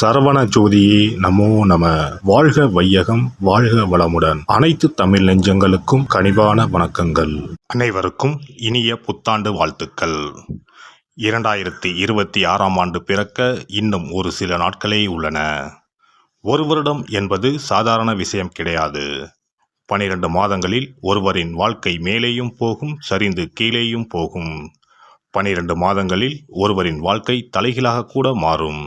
சரவண ஜோதியே நமோ நம. வாழ்க வையகம், வாழ்க வளமுடன். அனைத்து தமிழ் நெஞ்சங்களுக்கும் கனிவான வணக்கங்கள். அனைவருக்கும் இனிய புத்தாண்டு வாழ்த்துக்கள். 2026ஆம் ஆண்டு பிறக்க இன்னும் ஒரு சில நாட்களே உள்ளன. ஒரு வருடம் என்பது சாதாரண விஷயம் கிடையாது. 12 மாதங்களில் ஒருவரின் வாழ்க்கை மேலேயும் போகும், சரிந்து கீழேயும் போகும். 12 மாதங்களில் ஒருவரின் வாழ்க்கை தலைகீழாக கூட மாறும்.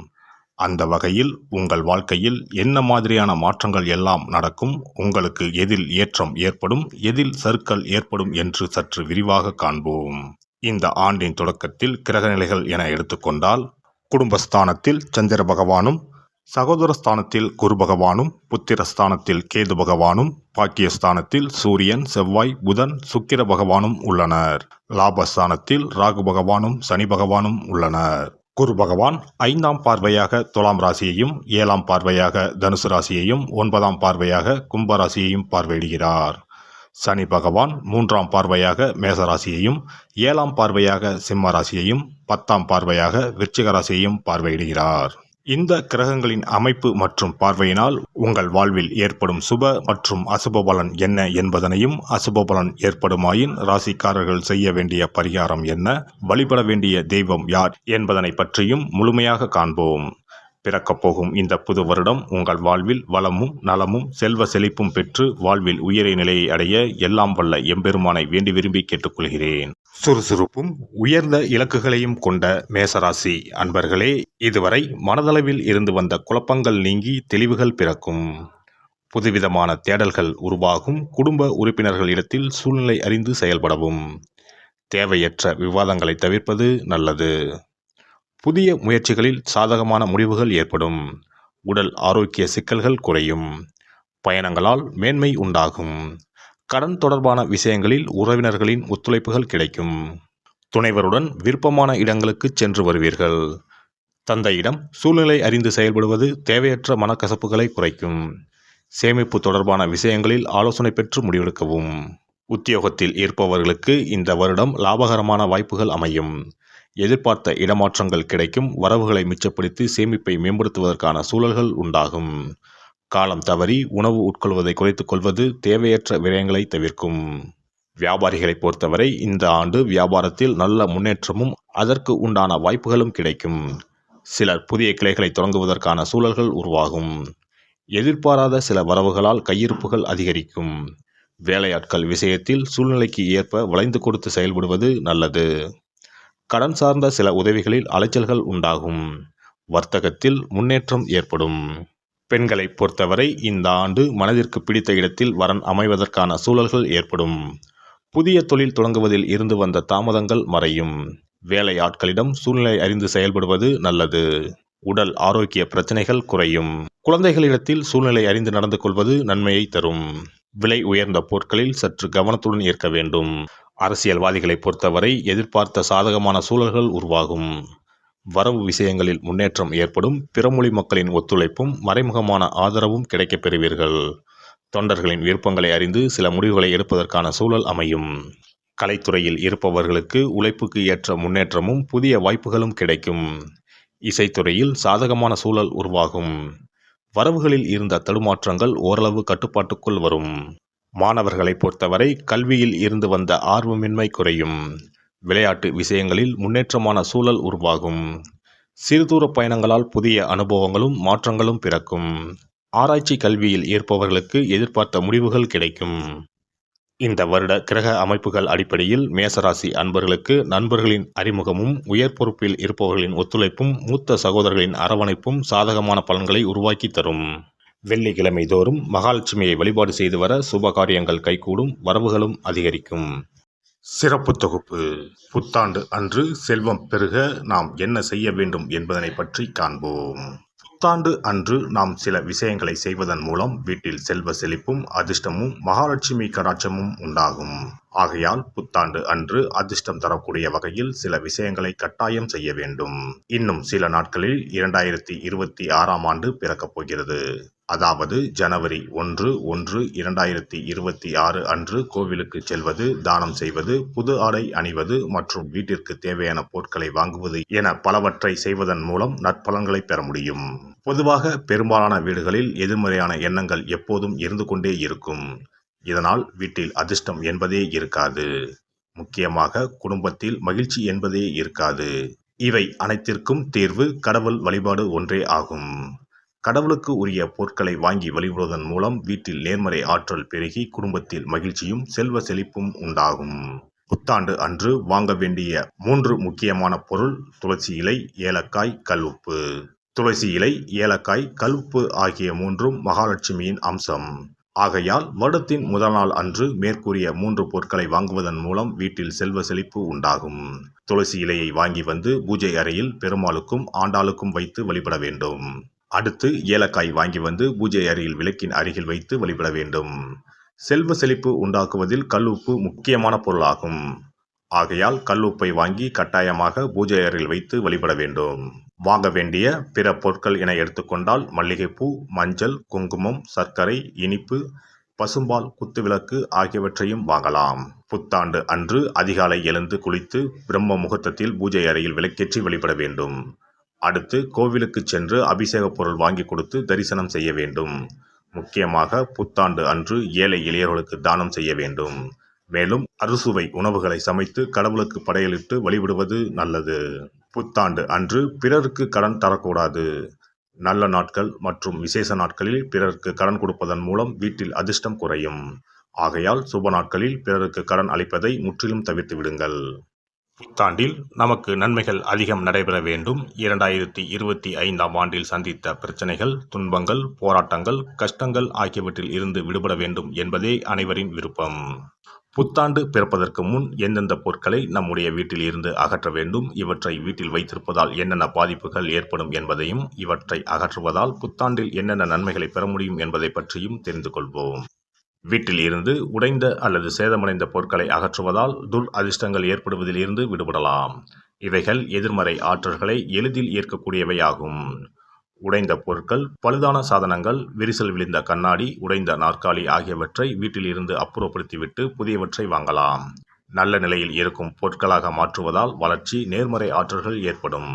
அந்த வகையில் உங்கள் வாழ்க்கையில் என்ன மாதிரியான மாற்றங்கள் எல்லாம் நடக்கும், உங்களுக்கு எதில் ஏற்றம் ஏற்படும், எதில் சறுக்கல் ஏற்படும் என்று சற்று விரிவாக காண்போம். இந்த ஆண்டின் தொடக்கத்தில் கிரகநிலைகள் என எடுத்துக்கொண்டால், குடும்பஸ்தானத்தில் சந்திர பகவானும், சகோதரஸ்தானத்தில் குரு பகவானும், புத்திரஸ்தானத்தில் கேது பகவானும், பாக்கியஸ்தானத்தில் சூரியன், செவ்வாய், புதன், சுக்கிர பகவானும் உள்ளனர். லாபஸ்தானத்தில் ராகு பகவானும் சனி பகவானும் உள்ளனர். குரு பகவான் 5ஆம் பார்வையாக துலாம் ராசியையும், 7ஆம் பார்வையாக தனுசு ராசியையும், 9ஆம் பார்வையாக கும்ப ராசியையும் பார்வையிடுகிறார். சனி பகவான் 3ஆம் பார்வையாக மேச ராசியையும், 7ஆம் பார்வையாக சிம்ம ராசியையும், 10ஆம் பார்வையாக விருச்சிக ராசியையும் பார்வையிடுகிறார். இந்த கிரகங்களின் அமைப்பு மற்றும் பார்வையினால் உங்கள் வாழ்வில் ஏற்படும் சுப மற்றும் அசுப பலன் என்ன என்பதனையும், அசுப பலன் ஏற்படுமாயின் ராசிக்காரர்கள் செய்ய வேண்டிய பரிகாரம் என்ன, வழிபட வேண்டிய தெய்வம் யார் என்பதனை பற்றியும் முழுமையாக காண்போம். பிறக்கப் போகும் இந்த புது வருடம் உங்கள் வாழ்வில் வளமும் நலமும் செல்வ செழிப்பும் பெற்று வாழ்வில் உயரிய நிலையை அடைய எல்லாம் வல்ல எம்பெருமானை வேண்டி விரும்பி கேட்டுக்கொள்கிறேன். சுறுசுறுப்பும் உயர்ந்த இலக்குகளையும் கொண்ட மேசராசி அன்பர்களே, இதுவரை மனதளவில் இருந்து வந்த குழப்பங்கள் நீங்கி தெளிவுகள் பிறக்கும். புதுவிதமான தேடல்கள் உருவாகும். குடும்ப உறுப்பினர்களிடத்தில் சூழ்நிலை அறிந்து செயல்படவும். தேவையற்ற விவாதங்களை தவிர்ப்பது நல்லது. புதிய முயற்சிகளில் சாதகமான முடிவுகள் ஏற்படும். உடல் ஆரோக்கிய சிக்கல்கள் குறையும். பயணங்களால் மேன்மை உண்டாகும். கடன் தொடர்பான விஷயங்களில் உறவினர்களின் ஒத்துழைப்புகள் கிடைக்கும். துணைவருடன் விருப்பமான இடங்களுக்கு சென்று வருவீர்கள். தந்தையிடம் சூழ்நிலை அறிந்து செயல்படுவது தேவையற்ற மனக்கசப்புகளை குறைக்கும். சேமிப்பு தொடர்பான விஷயங்களில் ஆலோசனை பெற்று முடிவெடுக்கவும். உத்தியோகத்தில் இருப்பவர்களுக்கு இந்த வருடம் லாபகரமான வாய்ப்புகள் அமையும். எதிர்பார்த்த இடமாற்றங்கள் கிடைக்கும். வரவுகளை மிச்சப்படுத்தி சேமிப்பை மேம்படுத்துவதற்கான சூழல்கள் உண்டாகும். காலம் தவறி உணவு உட்கொள்வதை குறைத்துக் கொள்வது தேவையற்ற விரயங்களை தவிர்க்கும். வியாபாரிகளை பொறுத்தவரை இந்த ஆண்டு வியாபாரத்தில் நல்ல முன்னேற்றமும் அதற்கு உண்டான வாய்ப்புகளும் கிடைக்கும். சிலர் புதிய கிளைகளை தொடங்குவதற்கான சூழல்கள் உருவாகும். எதிர்பாராத சில வரவுகளால் கையிருப்புகள் அதிகரிக்கும். வேலையாட்கள் விஷயத்தில் சூழ்நிலைக்கு ஏற்ப வளைந்து கொடுத்து செயல்படுவது நல்லது. கடன் சார்ந்த சில உதவிகளில் அலைச்சல்கள் உண்டாகும். வர்த்தகத்தில் முன்னேற்றம் ஏற்படும். பெண்களை பொறுத்தவரை இந்த ஆண்டு மனதிற்கு பிடித்த இடத்தில் வரன் அமைவதற்கான சூழல்கள் ஏற்படும். புதிய தொழில் தொடங்குவதில் இருந்து வந்த தாமதங்கள் மறையும். வேலையாட்களிடம் சூழ்நிலை அறிந்து செயல்படுவது நல்லது. உடல் ஆரோக்கிய பிரச்சனைகள் குறையும். குழந்தைகளிடத்தில் சூழ்நிலை அறிந்து நடந்து கொள்வது நன்மையை தரும். விலை உயர்ந்த பொருட்களில் சற்று கவனத்துடன் இருக்க வேண்டும். அரசியல்வாதிகளை பொறுத்தவரை எதிர்பார்த்த சாதகமான சூழல்கள் உருவாகும். வரவு விஷயங்களில் முன்னேற்றம் ஏற்படும். பிறமொழி மக்களின் ஒத்துழைப்பும் மறைமுகமான ஆதரவும் கிடைக்கப் பெறுவீர்கள். தொண்டர்களின் விருப்பங்களை அறிந்து சில முடிவுகளை எடுப்பதற்கான சூழல் அமையும். கலைத்துறையில் இருப்பவர்களுக்கு உழைப்புக்கு ஏற்ற முன்னேற்றமும் புதிய வாய்ப்புகளும் கிடைக்கும். இசைத்துறையில் சாதகமான சூழல் உருவாகும். வரவுகளில் இருந்த தடுமாற்றங்கள் ஓரளவு கட்டுப்பாட்டுக்குள் வரும். மாணவர்களை பொறுத்தவரை கல்வியில் இருந்து வந்த ஆர்வமின்மை குறையும். விளையாட்டு விஷயங்களில் முன்னேற்றமான சூழல் உருவாகும். சிறுதூர பயணங்களால் புதிய அனுபவங்களும் மாற்றங்களும் பிறக்கும். ஆராய்ச்சி கல்வியில் இருப்பவர்களுக்கு எதிர்பார்த்த முடிவுகள் கிடைக்கும். இந்த வருட கிரக அமைப்புகள் அடிப்படையில் மேசராசி அன்பர்களுக்கு நண்பர்களின் அறிமுகமும், உயர் பொறுப்பில் இருப்பவர்களின் ஒத்துழைப்பும், மூத்த சகோதரர்களின் அரவணைப்பும் சாதகமான பலன்களை உருவாக்கி தரும். வெள்ளிக்கிழமை தோறும் மகாலட்சுமியை வழிபாடு செய்து வர சுபகாரியங்கள் கைகூடும். வரவுகளும் அதிகரிக்கும். சிறப்பு தொகுப்பு. புத்தாண்டு அன்று செல்வம் பெருக நாம் என்ன செய்ய வேண்டும் என்பதனை பற்றி காண்போம். புத்தாண்டு அன்று நாம் சில விஷயங்களை செய்வதன் மூலம் வீட்டில் செல்வ செழிப்பும் அதிர்ஷ்டமும் மகாலட்சுமி கடாட்சமும் உண்டாகும். ஆகையால் புத்தாண்டு அன்று அதிர்ஷ்டம் தரக்கூடிய வகையில் சில விஷயங்களை கட்டாயம் செய்ய வேண்டும். இன்னும் சில நாட்களில் 2026ஆம் ஆண்டு பிறக்கப் போகிறது. அதாவது ஜனவரி 1/1/2026 அன்று கோவிலுக்கு செல்வது, தானம் செய்வது, புது ஆடை அணிவது மற்றும் வீட்டிற்கு தேவையான பொருட்களை வாங்குவது என பலவற்றை செய்வதன் மூலம் நற்பலன்களை பெற முடியும். பொதுவாக பெரும்பாலான வீடுகளில் எதிர்மறையான எண்ணங்கள் எப்போதும் இருந்து கொண்டே இருக்கும். இதனால் வீட்டில் அதிர்ஷ்டம் என்பதே இருக்காது. முக்கியமாக குடும்பத்தில் மகிழ்ச்சி என்பதே இருக்காது. இவை அனைத்திற்கும் தீர்வு கடவுள் வழிபாடு ஒன்றே ஆகும். கடவுளுக்கு உரிய பொருட்களை வாங்கி வழிபடுவதன் மூலம் வீட்டில் நேர்மறை ஆற்றல் பெருகி குடும்பத்தில் மகிழ்ச்சியும் செல்வ செழிப்பும் உண்டாகும். புத்தாண்டு அன்று வாங்க வேண்டிய 3 முக்கியமான பொருள்: துளசி இலை, ஏலக்காய், கல்உப்பு. துளசி இலை, ஏலக்காய், கல்உப்பு ஆகிய 3ம் மகாலட்சுமியின் அம்சம். ஆகையால் வருடத்தின் முதல் நாள் அன்று மேற்கூறிய 3 பொருட்களை வாங்குவதன் மூலம் வீட்டில் செல்வ செழிப்பு உண்டாகும். துளசி இலையை வாங்கி வந்து பூஜை அறையில் பெருமாளுக்கும் ஆண்டாளுக்கும் வைத்து வழிபட வேண்டும். அடுத்து ஏலக்காய் வாங்கி வந்து பூஜை அறையில் விளக்கின் அருகில் வைத்து வழிபட வேண்டும். செல்வ செழிப்பு உண்டாக்குவதில் கல்உப்பு முக்கியமான பொருளாகும். ஆகையால் கல்உப்பை வாங்கி கட்டாயமாக பூஜை அறையில் வைத்து வழிபட வேண்டும். வாங்க வேண்டிய பிற பொருட்கள் என எடுத்துக்கொண்டால் மல்லிகைப்பூ, மஞ்சள், குங்குமம், சர்க்கரை, இனிப்பு, பசும்பால், குத்துவிளக்கு ஆகியவற்றையும் வாங்கலாம். புத்தாண்டு அன்று அதிகாலை எழுந்து குளித்து பிரம்ம முகூர்த்தத்தில் பூஜை அறையில் விளக்கேற்றி வழிபட வேண்டும். அடுத்து கோவிலுக்கு சென்று அபிஷேக பொருள் வாங்கி கொடுத்து தரிசனம் செய்ய வேண்டும். முக்கியமாக புத்தாண்டு அன்று ஏழை எளியவர்களுக்கு தானம் செய்ய வேண்டும். மேலும் அறுசுவை உணவுகளை சமைத்து கடவுளுக்கு படையலிட்டு வழிபடுவது நல்லது. புத்தாண்டு அன்று பிறருக்கு கடன் தரக்கூடாது. நல்ல நாட்கள் மற்றும் விசேஷ நாட்களில் பிறருக்கு கடன் கொடுப்பதன் மூலம் வீட்டில் அதிர்ஷ்டம் குறையும். ஆகையால் சுப நாட்களில் பிறருக்கு கடன் அளிப்பதை முற்றிலும் தவிர்த்து விடுங்கள். புத்தாண்டில் நமக்கு நன்மைகள் அதிகம் நடைபெற வேண்டும். 2025ஆம் ஆண்டில் சந்தித்த பிரச்சனைகள், துன்பங்கள், போராட்டங்கள், கஷ்டங்கள் ஆகியவற்றில் இருந்து விடுபட வேண்டும் என்பதே அனைவரின் விருப்பம். புத்தாண்டு பிறப்பதற்கு முன் எந்தெந்த பொருட்களை நம்முடைய வீட்டில் இருந்து அகற்ற வேண்டும், இவற்றை வீட்டில் வைத்திருப்பதால் என்னென்ன பாதிப்புகள் ஏற்படும் என்பதையும், இவற்றை அகற்றுவதால் புத்தாண்டில் என்னென்ன நன்மைகளை பெற முடியும் என்பதை பற்றியும் தெரிந்து கொள்வோம். வீட்டில் இருந்து உடைந்த அல்லது சேதமடைந்த பொருட்களை அகற்றுவதால் துர் அதிர்ஷ்டங்கள் ஏற்படுவதில் இருந்து விடுபடலாம். இவைகள் எதிர்மறை ஆற்றல்களை எளிதில் ஏற்கக்கூடியவையாகும். உடைந்த பொருட்கள், பழுதான சாதனங்கள், விரிசல் விழுந்த கண்ணாடி, உடைந்த நாற்காலி ஆகியவற்றை வீட்டில் இருந்து அப்புறப்படுத்திவிட்டு புதியவற்றை வாங்கலாம். நல்ல நிலையில் இருக்கும் பொருட்களாக மாற்றுவதால் வளர்ச்சி, நேர்மறை ஆற்றல்கள் ஏற்படும்.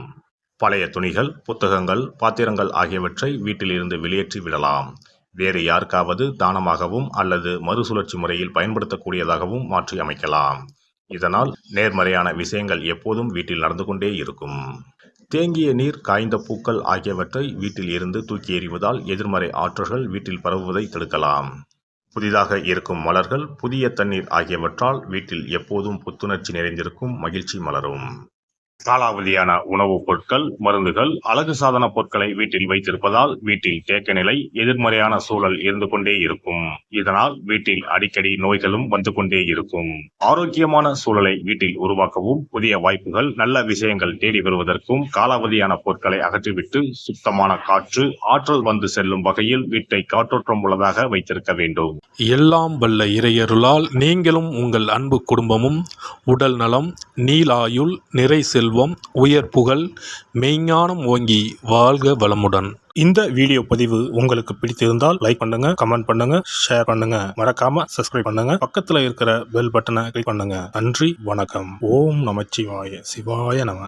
பழைய துணிகள், புத்தகங்கள், பாத்திரங்கள் ஆகியவற்றை வீட்டில் இருந்து வெளியேற்றி விடலாம். வேறு யாருக்காவது தானமாகவும் அல்லது மறுசுழற்சி முறையில் பயன்படுத்தக்கூடியதாகவும் மாற்றி அமைக்கலாம். இதனால் நேர்மறையான விஷயங்கள் எப்போதும் வீட்டில் நடந்து கொண்டே இருக்கும். தேங்கிய நீர், காய்ந்த பூக்கள் ஆகியவற்றை வீட்டில் இருந்து தூக்கி எறிவதால் எதிர்மறை ஆற்றல்கள் வீட்டில் பரவுவதை தடுக்கலாம். புதிதாக இருக்கும் மலர்கள், புதிய தண்ணீர் ஆகியவற்றால் வீட்டில் எப்போதும் புத்துணர்ச்சி நிறைந்திருக்கும், மகிழ்ச்சி மலரும். காலாவதியான உணவுப் பொருட்கள், மருந்துகள், அழகு சாதன பொருட்களை வீட்டில் வைத்திருப்பதால் வீட்டில் தேக்க நிலை, எதிர்மறையான சூழல் இருந்து கொண்டே இருக்கும். இதனால் வீட்டில் அடிக்கடி நோய்களும் வந்து கொண்டே இருக்கும். ஆரோக்கியமான சூழலை வீட்டில் உருவாக்கவும், புதிய வாய்ப்புகள், நல்ல விஷயங்கள் தேடி வருவதற்கும் காலாவதியான பொருட்களை அகற்றிவிட்டு சுத்தமான காற்று, ஆற்றல் வந்து செல்லும் வகையில் வீட்டை காற்றோட்டம் உள்ளதாக வைத்திருக்க வேண்டும். எல்லாம் வல்ல இறையருளால் நீங்களும் உங்கள் அன்பு குடும்பமும் உடல் நலம், நீலாயுள், நிறை செல்வம், உயர் புகழ், மெய்ஞானம் ஓங்கி வாழ்க வளமுடன். இந்த வீடியோ பதிவு உங்களுக்கு பிடித்திருந்தால் லைக் பண்ணுங்க, கமெண்ட் பண்ணுங்க, ஷேர் பண்ணுங்க, மறக்காம சப்ஸ்கிரைப் பண்ணுங்க, பக்கத்துல இருக்கிற பெல் பட்டனை கிளிக் பண்ணுங்க. நன்றி, வணக்கம். ஓம் நமச்சிவாய. சிவாய நம.